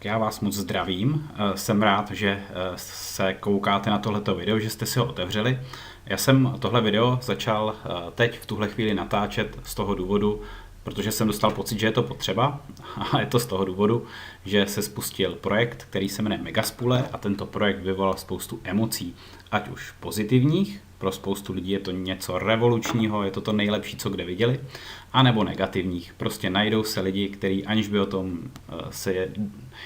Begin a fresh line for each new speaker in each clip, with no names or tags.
Tak já vás moc zdravím, jsem rád, že se koukáte na tohleto video, že jste si ho otevřeli. Já jsem tohle video začal teď v tuhle chvíli natáčet z toho důvodu, protože jsem dostal pocit, že je to potřeba, a je to z toho důvodu, že se spustil projekt, který se jmenuje Megaspooler, a tento projekt vyvolal spoustu emocí, ať už pozitivních, pro spoustu lidí je to něco revolučního, je to to nejlepší, co kde viděli, anebo negativních. Prostě najdou se lidi, kteří aniž by o tom se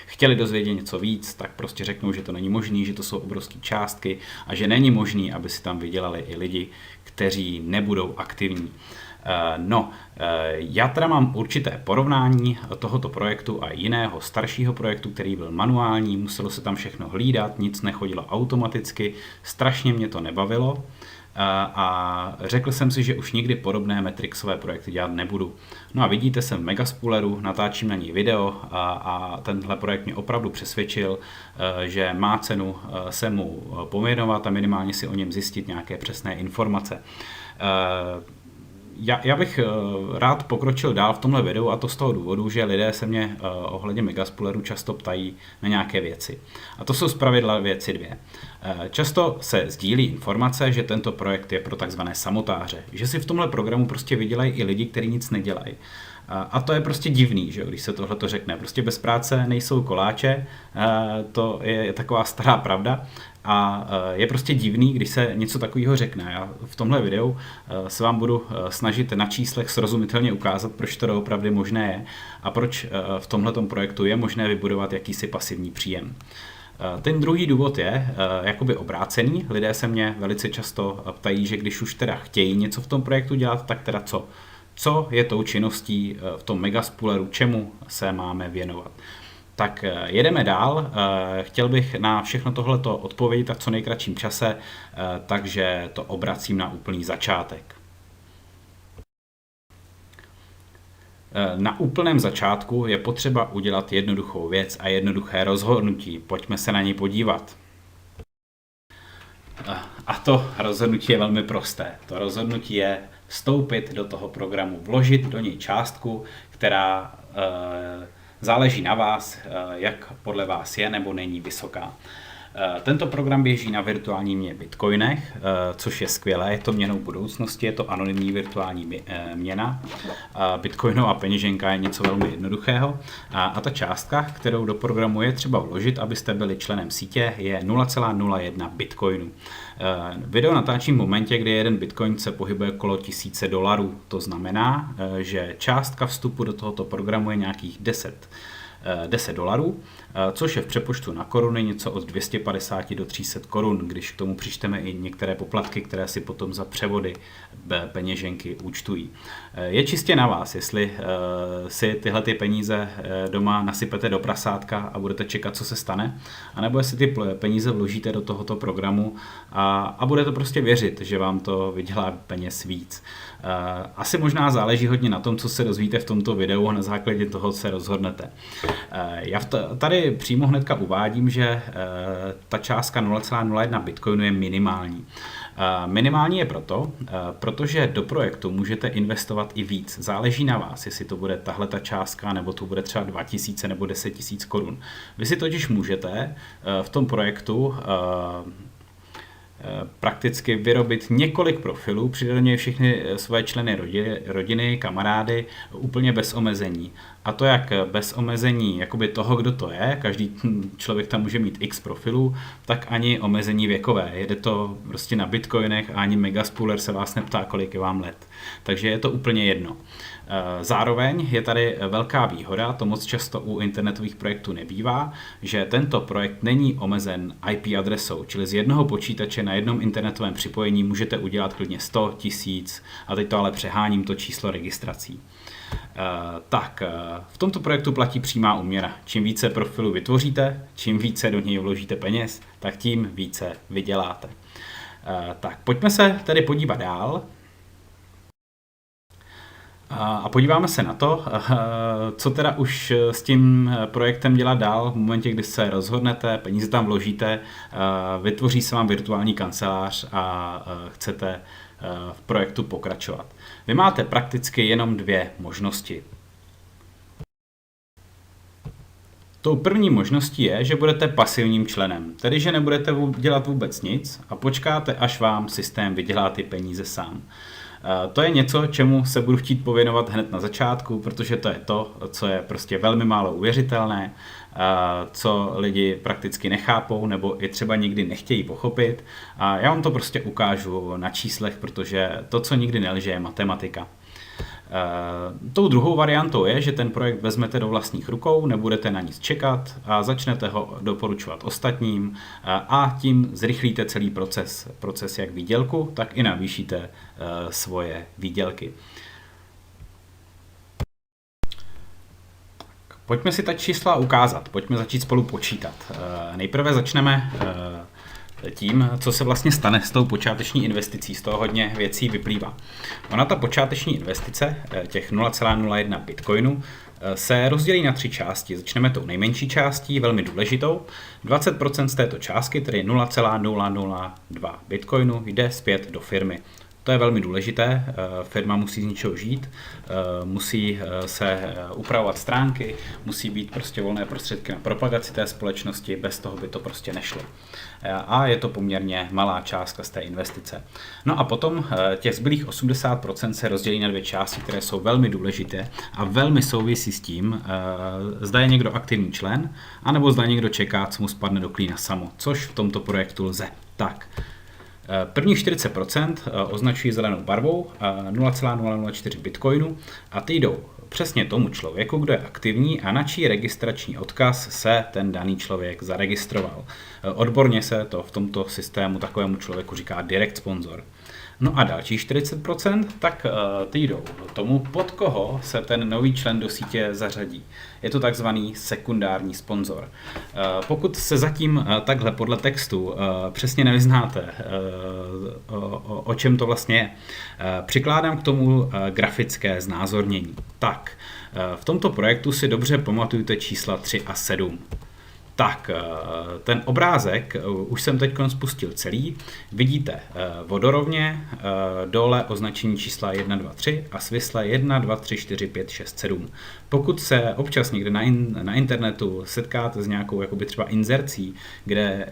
chtěli dozvědět něco víc, tak prostě řeknou, že to není možný, že to jsou obrovské částky a že není možný, aby si tam vydělali i lidi, kteří nebudou aktivní. Já teda mám určité porovnání tohoto projektu a jiného staršího projektu, který byl manuální, muselo se tam všechno hlídat, nic nechodilo automaticky, strašně mě to nebavilo a řekl jsem si, že už nikdy podobné Matrixové projekty dělat nebudu. No a vidíte, jsem v Megaspooleru, natáčím na něj video a tenhle projekt mě opravdu přesvědčil, že má cenu se mu pověnovat a minimálně si o něm zjistit nějaké přesné informace. Já bych rád pokročil dál v tomhle videu, a to z toho důvodu, že lidé se mě ohledně Megaspooleru často ptají na nějaké věci. A to jsou zpravidla věci dvě. Často se sdílí informace, že tento projekt je pro takzvané samotáře, že si v tomhle programu prostě vydělají i lidi, kteří nic nedělají. A to je prostě divný, že když se tohleto řekne. Prostě bez práce nejsou koláče, to je taková stará pravda. A je prostě divný, když se něco takového řekne. Já v tomhle videu se vám budu snažit na číslech srozumitelně ukázat, proč to doopravdy možné je a proč v tomhletom projektu je možné vybudovat jakýsi pasivní příjem. Ten druhý důvod je jakoby obrácený. Lidé se mě velice často ptají, že když už teda chtějí něco v tom projektu dělat, tak teda co? Co je tou činností v tom Megaspooleru, čemu se máme věnovat? Tak jedeme dál, chtěl bych na všechno tohleto odpovědět v co nejkratším čase, takže to obracím na úplný začátek. Na úplném začátku je potřeba udělat jednoduchou věc a jednoduché rozhodnutí. Pojďme se na něj podívat. A to rozhodnutí je velmi prosté. To rozhodnutí je vstoupit do toho programu, vložit do něj částku, která záleží na vás, jak podle vás je nebo není vysoká. Tento program běží na virtuální měně Bitcoinech, což je skvělé, je to měnou budoucnosti, je to anonymní virtuální měna. Bitcoinová peněženka je něco velmi jednoduchého a ta částka, kterou do programu je třeba vložit, abyste byli členem sítě, je 0,01 Bitcoinu. Video natáčím v momentě, kdy jeden Bitcoin se pohybuje okolo $1000. To znamená, že částka vstupu do tohoto programu je nějakých $10, což je v přepočtu na koruny něco od 250 do 300 korun, když k tomu přičteme i některé poplatky, které si potom za převody peněženky účtují. Je čistě na vás, jestli si tyhle ty peníze doma nasypete do prasátka a budete čekat, co se stane, anebo jestli ty peníze vložíte do tohoto programu a budete prostě věřit, že vám to vydělá peněz víc. Asi možná záleží hodně na tom, co se dozvíte v tomto videu a na základě toho se rozhodnete. Já tady přímo hnedka uvádím, že ta částka 0,01 Bitcoinu je minimální. Minimální je protože do projektu můžete investovat i víc. Záleží na vás, jestli to bude tahle ta částka, nebo to bude třeba 2000 nebo 10 000 korun. Vy si totiž můžete v tom projektu prakticky vyrobit několik profilů, přidat do něj všechny své členy rodiny, kamarády, úplně bez omezení. A to jak bez omezení jakoby toho, kdo to je, každý člověk tam může mít x profilů, tak ani omezení věkové. Jede to prostě na Bitcoinech a ani Megaspooler se vás neptá, kolik je vám let. Takže je to úplně jedno. Zároveň je tady velká výhoda, to moc často u internetových projektů nebývá, že tento projekt není omezen IP adresou, čili z jednoho počítače na jednom internetovém připojení můžete udělat klidně 100 000, a teď to ale přeháním to číslo registrací. V tomto projektu platí přímá úměra. Čím více profilů vytvoříte, čím více do něj vložíte peněz, tak tím více vyděláte. Pojďme se tedy podívat dál. A podíváme se na to, co teda už s tím projektem dělat dál v momentě, kdy se rozhodnete, peníze tam vložíte, vytvoří se vám virtuální kancelář a chcete v projektu pokračovat. Vy máte prakticky jenom dvě možnosti. Tou první možností je, že budete pasivním členem, tedy že nebudete dělat vůbec nic a počkáte, až vám systém vydělá ty peníze sám. To je něco, čemu se budu chtít pověnovat hned na začátku, protože to je to, co je prostě velmi málo uvěřitelné, co lidi prakticky nechápou nebo i třeba nikdy nechtějí pochopit. A já vám to prostě ukážu na číslech, protože to, co nikdy nelže, je matematika. Tou druhou variantou je, že ten projekt vezmete do vlastních rukou, nebudete na nic čekat a začnete ho doporučovat ostatním a tím zrychlíte celý proces jak výdělku, tak i navýšíte svoje výdělky. Pojďme si ta čísla ukázat, pojďme začít spolu počítat. Nejprve začneme tím, co se vlastně stane s tou počáteční investicí. Z toho hodně věcí vyplývá. Ona ta počáteční investice, těch 0,01 bitcoinu, se rozdělí na 3 části. Začneme tou nejmenší částí, velmi důležitou. 20% z této částky, tedy 0,002 bitcoinu, jde zpět do firmy. To je velmi důležité, firma musí z ničeho žít, musí se upravovat stránky, musí být prostě volné prostředky na propagaci té společnosti, bez toho by to prostě nešlo. A je to poměrně malá částka z té investice. No a potom těch zbylých 80% se rozdělí na 2 části, které jsou velmi důležité a velmi souvisí s tím, zda je někdo aktivní člen, anebo zda někdo čeká, co mu spadne do klína samo, což v tomto projektu lze. Tak. První 40% označují zelenou barvou 0,004 bitcoinu a ty jdou přesně tomu člověku, kdo je aktivní a na čí registrační odkaz se ten daný člověk zaregistroval. Odborně se to v tomto systému takovému člověku říká direct sponzor. No a další 40%, tak ty jdou tomu, pod koho se ten nový člen do sítě zařadí. Je to takzvaný sekundární sponzor. Pokud se zatím takhle podle textu přesně nevyznáte, o čem to vlastně je, přikládám k tomu grafické znázornění. Tak, v tomto projektu si dobře pamatujte čísla 3 a 7. Tak, ten obrázek už jsem teď spustil celý. Vidíte vodorovně, dole označení čísla 1, 2, 3 a svisle 1, 2, 3, 4, 5, 6, 7. Pokud se občas někde na internetu setkáte s nějakou jakoby třeba inzercí, kde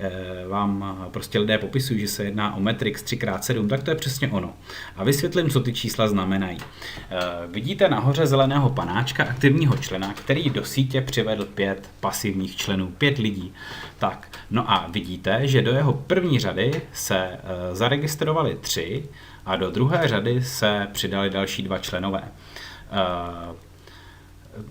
vám prostě lidé popisují, že se jedná o Matrix 3x7, tak to je přesně ono. A vysvětlím, co ty čísla znamenají. Vidíte nahoře zeleného panáčka aktivního člena, který do sítě přivedl 5 pasivních členů, 5 lidí. Tak, no a vidíte, že do jeho první řady se zaregistrovali 3 a do druhé řady se přidali další 2 členové.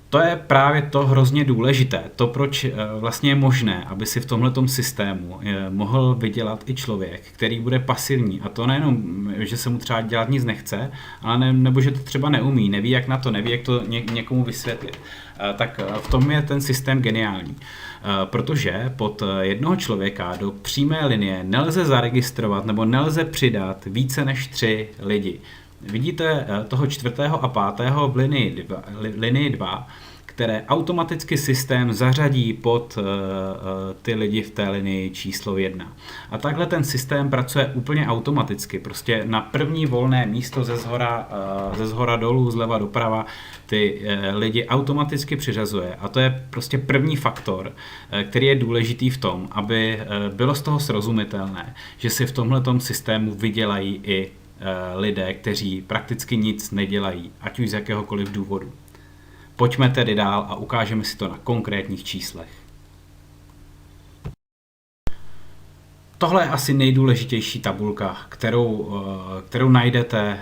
To je právě to hrozně důležité, to proč vlastně je možné, aby si v tomhletom systému mohl vydělat i člověk, který bude pasivní, a to nejenom, že se mu třeba dělat nic nechce, ale nebo že to třeba neumí, neví jak na to, neví jak to někomu vysvětlit. Tak v tom je ten systém geniální, protože pod jednoho člověka do přímé linie nelze zaregistrovat nebo nelze přidat více než 3 lidi. Vidíte toho 4. a 5. v linii 2, které automaticky systém zařadí pod ty lidi v té linii číslo 1. A takhle ten systém pracuje úplně automaticky. Prostě na první volné místo ze zhora dolů, zleva doprava ty lidi automaticky přiřazuje. A to je prostě první faktor, který je důležitý v tom, aby bylo z toho srozumitelné, že si v tomhletom systému vydělají i lidé, kteří prakticky nic nedělají, ať už z jakéhokoliv důvodu. Pojďme tedy dál a ukážeme si to na konkrétních číslech. Tohle je asi nejdůležitější tabulka, kterou najdete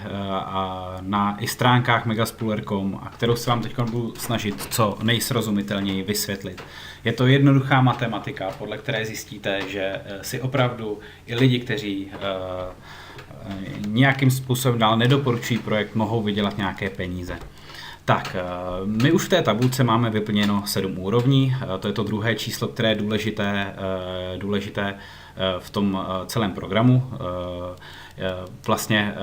na i stránkách megaspooler.com a kterou se vám teď budu snažit co nejsrozumitelněji vysvětlit. Je to jednoduchá matematika, podle které zjistíte, že si opravdu i lidi, kteří nějakým způsobem dál nedoporučují projekt, mohou vydělat nějaké peníze. Tak, my už v té tabulce máme vyplněno 7 úrovní, to je to druhé číslo, které je důležité v tom celém programu. Vlastně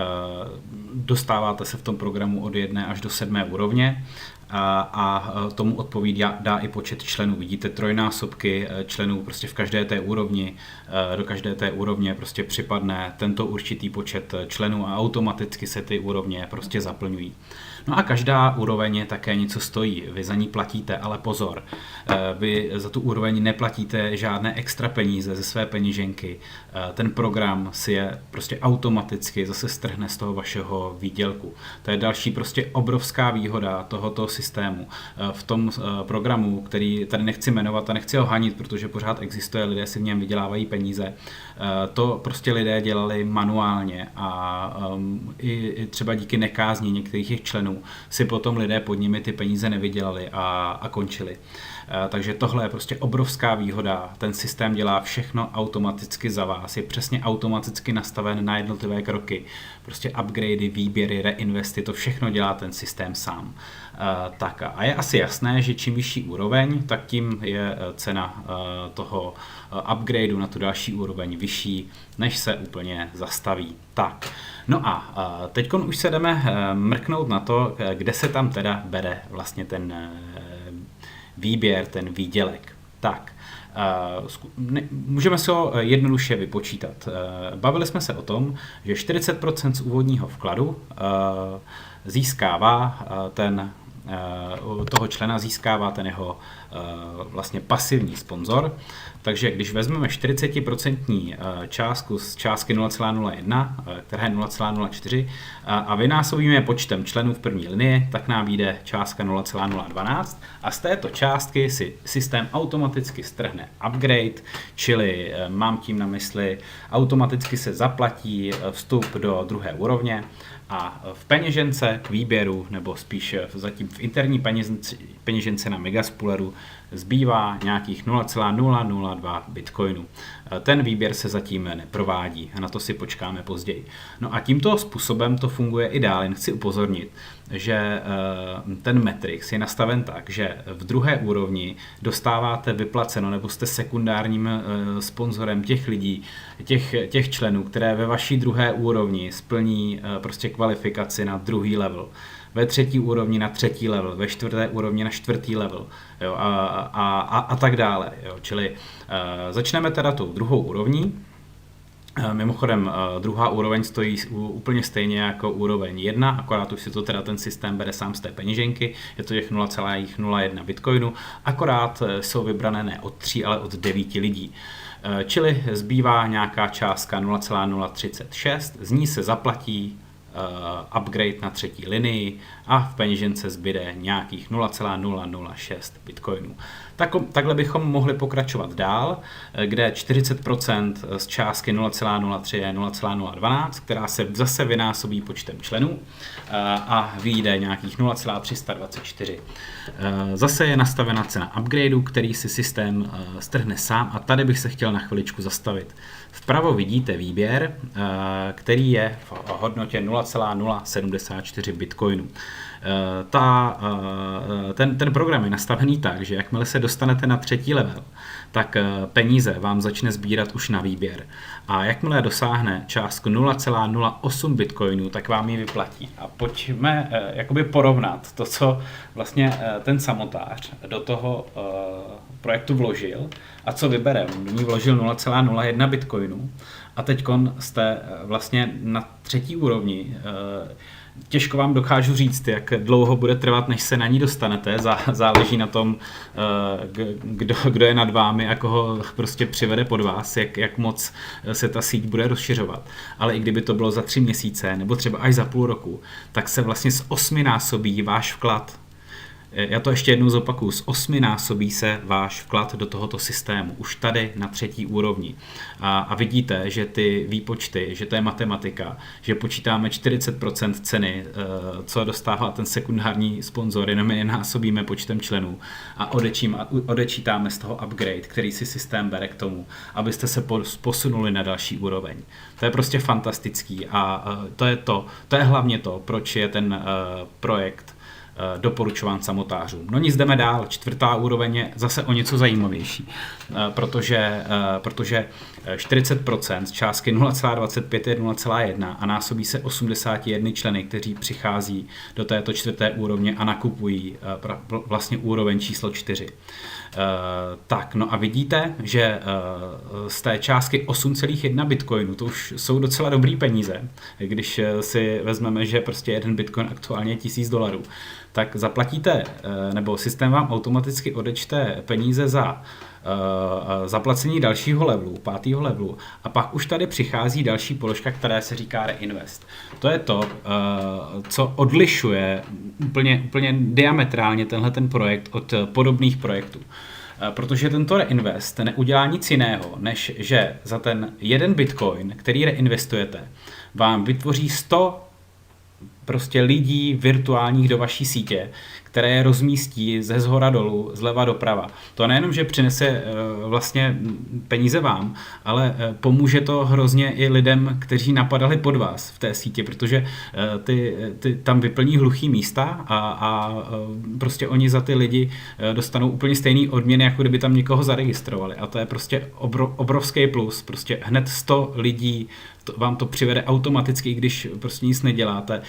dostáváte se v tom programu od 1 až do 7 úrovně a tomu odpovídá i počet členů. Vidíte trojnásobky členů prostě v každé té úrovni, do každé té úrovně prostě připadne tento určitý počet členů a automaticky se ty úrovně prostě zaplňují. No a každá úroveň také něco stojí, vy za ní platíte, ale pozor, vy za tu úroveň neplatíte žádné extra peníze ze své peněženky, ten program si je prostě automaticky zase strhne z toho vašeho výdělku. To je další prostě obrovská výhoda tohoto systému. V tom programu, který tady nechci jmenovat a nechci ho hanit, protože pořád existuje, lidé si v něm vydělávají peníze, to prostě lidé dělali manuálně a i třeba díky nekázni některých jejich členů si potom lidé pod nimi ty peníze nevydělali a končili. Takže tohle je prostě obrovská výhoda. Ten systém dělá všechno automaticky za vás. Je přesně automaticky nastaven na jednotlivé kroky. Prostě upgradey, výběry, reinvesty, to všechno dělá ten systém sám. Tak a je asi jasné, že čím vyšší úroveň, tak tím je cena toho upgradeu na tu další úroveň vyšší, než se úplně zastaví. Tak, no a teď už se jdeme mrknout na to, kde se tam teda bere vlastně ten výběr, ten výdělek. Tak, můžeme si ho jednoduše vypočítat. Bavili jsme se o tom, že 40% z úvodního vkladu získává toho člena získává ten jeho vlastně pasivní sponzor. Takže když vezmeme 40% částku z částky 0,01, která je 0,04 a vynásobíme počtem členů v první linii, tak nám vyjde částka 0,012 a z této částky si systém automaticky strhne upgrade, čili mám tím na mysli, automaticky se zaplatí vstup do druhé úrovně a v peněžence k výběru, nebo spíš zatím v interní peněžence na Megaspooleru zbývá nějakých 0,002 bitcoinů. Ten výběr se zatím neprovádí, na to si počkáme později. No a tímto způsobem to funguje i dál. Jen chci upozornit, že ten Matrix je nastaven tak, že v druhé úrovni dostáváte vyplaceno, nebo jste sekundárním sponzorem těch lidí, těch členů, které ve vaší druhé úrovni splní prostě kvalifikaci na druhý level. Ve třetí úrovni na třetí level, ve čtvrté úrovni na čtvrtý level, jo, a tak dále. Jo. Čili začneme teda tou druhou úrovní. Mimochodem, druhá úroveň stojí úplně stejně jako úroveň 1, akorát už si to teda ten systém bere sám z té peněženky, je to těch 0,01 bitcoinu, akorát jsou vybrané ne od 3, ale od 9 lidí. Čili zbývá nějaká částka 0,036, z ní se zaplatí upgrade na třetí linii a v peněžence zbyde nějakých 0,006 bitcoinů. Takhle bychom mohli pokračovat dál, kde 40% z částky 0,03 je 0,012, která se zase vynásobí počtem členů a vyjde nějakých 0,324. Zase je nastavena cena upgradeu, který si systém strhne sám a tady bych se chtěl na chviličku zastavit. Vpravo vidíte výběr, který je v hodnotě 0,074 bitcoinů. Ten program je nastavený tak, že jakmile se dostanete na třetí level, tak peníze vám začne sbírat už na výběr. A jakmile dosáhne částku 0,08 bitcoinů, tak vám ji vyplatí. A pojďme jakoby porovnat to, co vlastně ten samotář do toho projektu vložil a co vybere. On do ní vložil 0,01 bitcoinů a teďkon jste vlastně na třetí úrovni. Těžko vám dokážu říct, jak dlouho bude trvat, než se na ní dostanete. Záleží na tom, kdo je nad vámi a koho prostě přivede pod vás, jak moc se ta síť bude rozšiřovat. Ale i kdyby to bylo za 3 měsíce nebo třeba až za půl roku, tak se vlastně z 8násobí váš vklad. Já to ještě jednou zopakuju, z 8násobí se váš vklad do tohoto systému, už tady na třetí úrovni. A vidíte, že ty výpočty, že to je matematika, že počítáme 40% ceny, co dostává ten sekundární sponzor, jenom je násobíme počtem členů a odečítáme z toho upgrade, který si systém bere k tomu, abyste se posunuli na další úroveň. To je prostě fantastický a to je hlavně to, proč je ten projekt doporučován samotářům. No nic, jdeme dál. 4. úroveň je zase o něco zajímavější, protože 40% z částky 0,25 je 0,1 a násobí se 81 členy, kteří přichází do této 4. úrovně a nakupují vlastně úroveň číslo 4. Tak, no a vidíte, že z té částky 8,1 bitcoinu, to už jsou docela dobrý peníze, když si vezmeme, že prostě jeden bitcoin aktuálně je $1000, tak zaplatíte, nebo systém vám automaticky odečte peníze za zaplacení dalšího levelu, 5. levelu, a pak už tady přichází další položka, která se říká reinvest. To je to, co odlišuje úplně diametrálně tenhle ten projekt od podobných projektů. Protože tento reinvest neudělá nic jiného, než že za ten jeden bitcoin, který reinvestujete, vám vytvoří 100 prostě lidí virtuálních do vaší sítě, které je rozmístí ze zhora dolů, zleva doprava. To nejenom, že přinese vlastně peníze vám, ale pomůže to hrozně i lidem, kteří napadali pod vás v té síti, protože ty tam vyplní hluchý místa a prostě oni za ty lidi dostanou úplně stejný odměny, jako kdyby tam někoho zaregistrovali. A to je prostě obrovský plus. Prostě hned 100 lidí vám to přivede automaticky, když prostě nic neděláte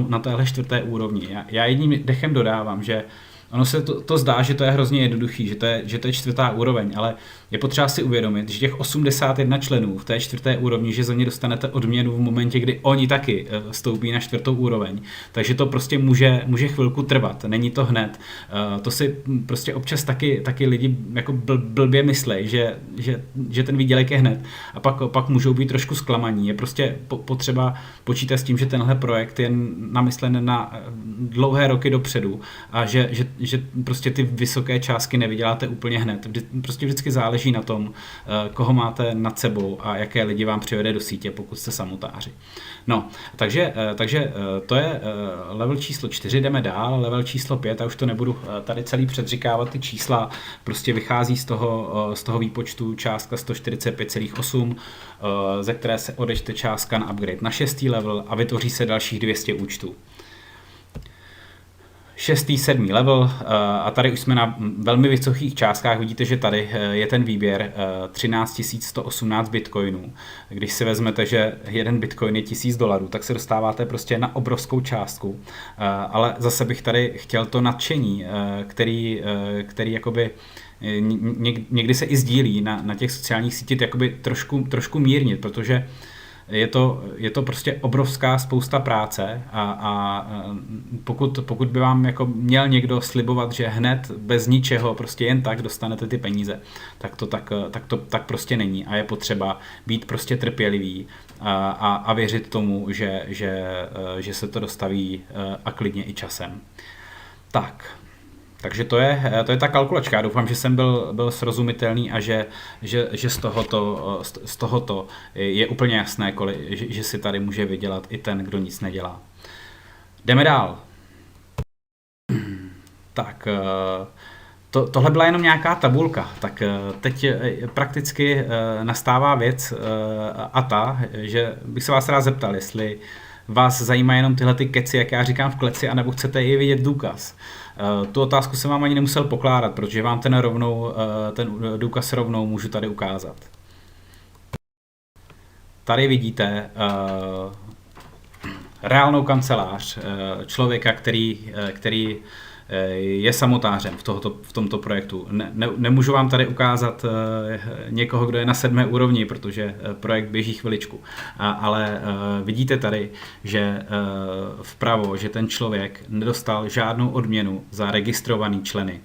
na téhle 4. úrovni. Já jedním dechem dodávám, že ono se to zdá, že to je hrozně jednoduchý, že to je 4. úroveň, ale je potřeba si uvědomit, že těch 81 členů v té 4. úrovni, že za ně dostanete odměnu v momentě, kdy oni taky vstoupí na 4. úroveň. Takže to prostě může chvilku trvat, není to hned. To si prostě občas taky lidi jako blbě myslej, že ten výdělek je hned a pak můžou být trošku zklamaní. Je prostě potřeba počítat s tím, že tenhle projekt je namyslen na dlouhé roky dopředu a že prostě ty vysoké částky nevyděláte úplně hned. Prostě vždycky záleží na tom, koho máte nad sebou a jaké lidi vám přivede do sítě, pokud jste samotáři. No, takže to je level číslo 4, jdeme dál, level číslo 5, a už to nebudu tady celý předříkávat, ty čísla prostě vychází z toho výpočtu částka 145,8, ze které se odečte částka na upgrade na 6. level a vytvoří se dalších 200 účtů. 6., 7. level a tady už jsme na velmi vysokých částkách. Vidíte, že tady je ten výběr 13 118 bitcoinů. Když si vezmete, že jeden bitcoin je $1000, tak se dostáváte prostě na obrovskou částku. Ale zase bych tady chtěl to nadšení, který jakoby někdy se i sdílí na těch sociálních sítích, jakoby trošku mírnit, protože je to prostě obrovská spousta práce a pokud by vám jako měl někdo slibovat, že hned bez ničeho prostě jen tak dostanete ty peníze, tak prostě není a je potřeba být prostě trpělivý a věřit tomu, že se to dostaví a klidně i časem. Takže to je ta kalkulačka. Já doufám, že jsem byl srozumitelný a že z tohoto je úplně jasné, že si tady může vydělat i ten, kdo nic nedělá. Jdeme dál. Tak, tohle byla jenom nějaká tabulka. Tak teď prakticky nastává věc že bych se vás rád zeptal, jestli vás zajímají jenom tyhle ty keci, jak já říkám v kleci, anebo chcete i vidět důkaz. Tu otázku jsem vám ani nemusel pokládat, protože vám ten důkaz rovnou můžu tady ukázat. Tady vidíte reálnou kancelář člověka, který je samotářem v tomto projektu. Nemůžu vám tady ukázat někoho, kdo je na 7. úrovni, protože projekt běží chviličku. Ale vidíte tady, že vpravo, že ten člověk nedostal žádnou odměnu za registrovaný členy,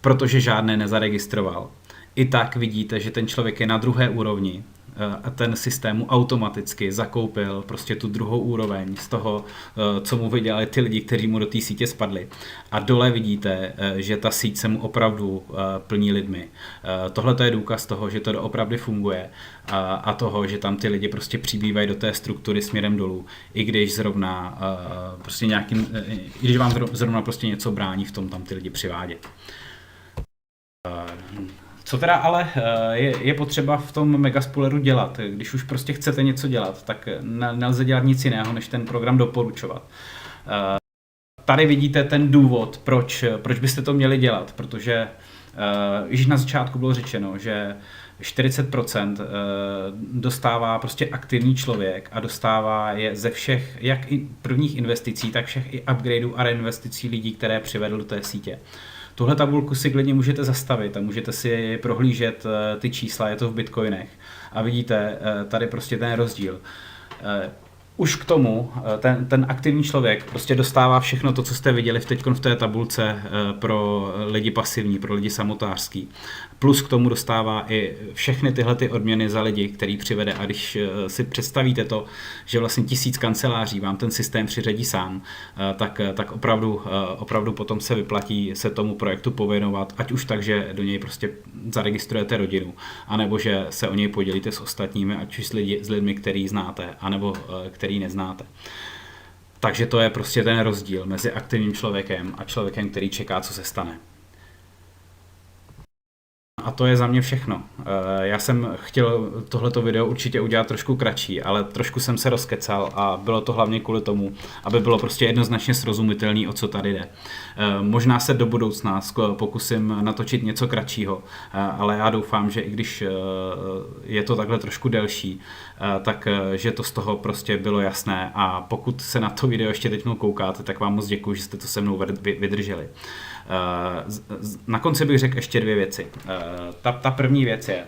protože žádné nezaregistroval. I tak vidíte, že ten člověk je na 2. úrovni a ten systém mu automaticky zakoupil prostě tu 2. úroveň z toho, co mu vydělali ty lidi, kteří mu do té sítě spadli. A dole vidíte, že ta síť se mu opravdu plní lidmi. Tohle to je důkaz toho, že to doopravdy funguje a toho, že tam ty lidi prostě přibývají do té struktury směrem dolů, i když když vám zrovna prostě něco brání v tom tam ty lidi přivádět. Co teda ale je potřeba v tom Megaspooleru dělat? Když už prostě chcete něco dělat, tak nelze dělat nic jiného, než ten program doporučovat. tady vidíte ten důvod, proč byste to měli dělat, protože již na začátku bylo řečeno, že 40% dostává prostě aktivní člověk a dostává je ze všech, jak i prvních investicí, tak všech i upgradeů a reinvesticí lidí, které přivedl do té sítě. Tuhle tabulku si klidně můžete zastavit a můžete si prohlížet ty čísla, je to v bitcoinech a vidíte tady prostě ten rozdíl. Už k tomu ten aktivní člověk prostě dostává všechno to, co jste viděli v té tabulce pro lidi pasivní, pro lidi samotářský. Plus k tomu dostává i všechny tyhle ty odměny za lidi, který přivede. A když si představíte to, že vlastně 1000 kanceláří vám ten systém přiřadí sám, tak opravdu potom se vyplatí se tomu projektu pověnovat, ať už tak, že do něj prostě zaregistrujete rodinu, anebo že se o něj podělíte s ostatními, ať už s lidmi, který znáte, anebo který neznáte. Takže to je prostě ten rozdíl mezi aktivním člověkem a člověkem, který čeká, co se stane. A to je za mě všechno. Já jsem chtěl tohleto video určitě udělat trošku kratší, ale trošku jsem se rozkecal a bylo to hlavně kvůli tomu, aby bylo prostě jednoznačně srozumitelný, o co tady jde. Možná se do budoucna pokusím natočit něco kratšího, ale já doufám, že i když je to takhle trošku delší, tak že to z toho prostě bylo jasné a pokud se na to video ještě teď koukáte, tak vám moc děkuji, že jste to se mnou vydrželi. Na konci bych řekl ještě 2 věci. Ta první věc je,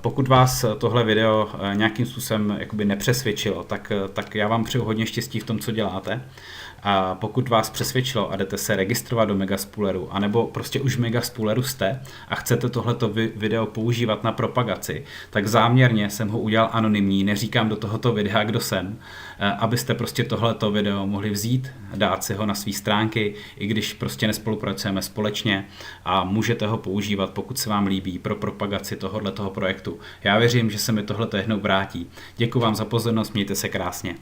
pokud vás tohle video nějakým způsobem jakoby nepřesvědčilo, tak já vám přeju hodně štěstí v tom, co děláte. A pokud vás přesvědčilo a jdete se registrovat do Megaspooleru, anebo prostě už v Megaspooleru jste a chcete tohleto video používat na propagaci, tak záměrně jsem ho udělal anonymní, neříkám do tohoto videa, kdo jsem, abyste prostě tohleto video mohli vzít, dát si ho na své stránky, i když prostě nespolupracujeme společně a můžete ho používat, pokud se vám líbí, pro propagaci tohoto projektu. Já věřím, že se mi tohle jednou vrátí. Děkuji vám za pozornost, mějte se krásně.